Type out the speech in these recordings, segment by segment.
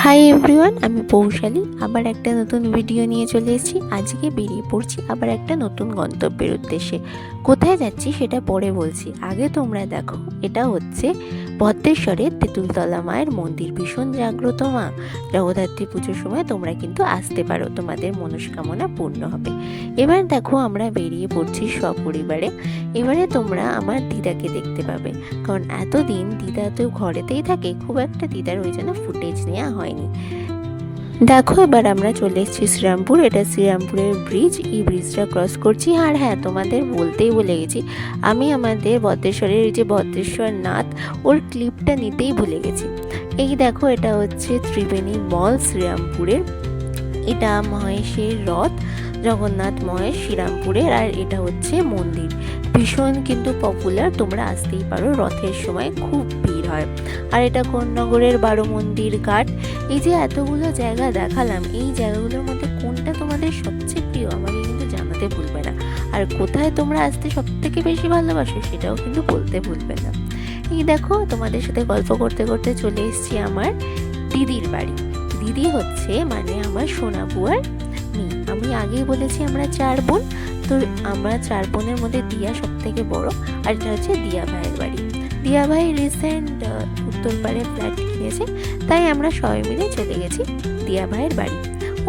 Hi everyone, আমি পৌশালী আবার একটা নতুন ভিডিও নিয়ে চলে এসেছি। আজকে বেরিয়ে পড়ছি আবার একটা নতুন গন্তব্যের উদ্দেশ্যে। কোথায় যাচ্ছি সেটা পরে বলছি, আগে তোমরা দেখো। এটা হচ্ছে ভদ্রেশ্বরের তেঁতুলতলা মায়ের মন্দির। ভীষণ জাগ্রত মা। জগদ্ধাত্রী পুজোর সময় তোমরা কিন্তু আসতে পারো, তোমাদের মনস্কামনা পূর্ণ হবে। এবার দেখো আমরা বেরিয়ে পড়ছি সপরিবারে। এবারে তোমরা আমার দিদাকে দেখতে পাবে, কারণ এতদিন দিদা তো ঘরেতেই থাকে, খুব একটা দিদার ওই জন্য ফুটেজ নেওয়া হয়নি। দেখো এবার আমরা চলে এসেছি শ্রীরামপুর। এটা শ্রীরামপুরের ব্রিজ। এই ব্রিজটা ক্রস করছি। আর হ্যাঁ, তোমাদের বলতেই ভুলে গেছি, আমি আমাদের ভদ্রেশ্বরের যে ভদ্রেশ্বর নাথ, ওর ক্লিপটা নিতেই ভুলে গেছি। এই দেখো, এটা হচ্ছে ত্রিবেণী মল শ্রীরামপুরের। এটা মহেশের রথ, জগন্নাথ মহেশ শ্রীরামপুরের। আর এটা হচ্ছে মন্দির, ভীষণ কিন্তু পপুলার, তোমরা আসতেই পারো। রথের সময় খুব ভিড় হয়। আর এটা কোন্নগরের 12 মন্দির ঘাট। এই যে এতগুলো জায়গা দেখালাম, এই জায়গাগুলোর মধ্যে কোনটা তোমাদের সবচেয়ে প্রিয় আমাকে কিন্তু জানাতে ভুলবে না। আর কোথায় তোমরা আসতে সব থেকে বেশি ভালোবাসো সেটাও কিন্তু বলতে ভুলবে না। এই দেখো, তোমাদের সাথে গল্প করতে করতে চলে এসেছি আমার দিদির বাড়ি। দিদি হচ্ছে মানে আমার সোনা বুয়ার মেয়ে। আমি আগেই বলেছি আমরা 4 বোন। তো আমরা 4 বোনের মধ্যে দিয়া সব থেকে বড়। আর এটা হচ্ছে দিয়া ভাইয়ের বাড়ি। দিয়া ভাই রিসেন্ট উত্তরপাড়ে ফ্ল্যাট কিনেছে, তাই আমরা সবাই মিলে চলে গেছি দিয়া ভাইয়ের বাড়ি।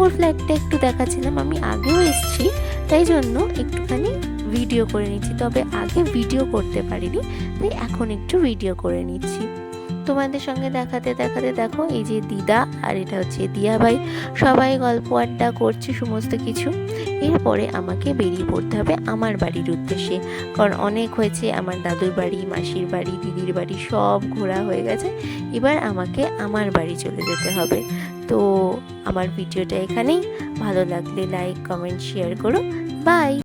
ওর ফ্ল্যাটটা একটু দেখাচ্ছিলাম, আমি আগেও এসেছি, তাই জন্য একটুখানি ভিডিও করে নিচ্ছি। তবে আগে ভিডিও করতে পারিনি, তাই এখন একটু ভিডিও করে নিচ্ছি তোমাদের সঙ্গে দেখাতে দেখাতে। দেখো এই যে দিদা, আর এটা হচ্ছে দিয়া ভাই, সবাই গল্প আড্ডা করছে সমস্ত কিছু। এরপরে আমাকে বেরিয়ে পড়তে হবে আমার বাড়ির উদ্দেশ্যে, কারণ অনেক হয়েছে। আমার দাদুর বাড়ি, মাসির বাড়ি, দিদির বাড়ি সব ঘোরা হয়ে গেছে। এবার আমাকে আমার বাড়ি চলে যেতে হবে। তো আমার ভিডিওটা এখানেই। ভালো লাগলে লাইক, কমেন্ট, শেয়ার করো। বাই।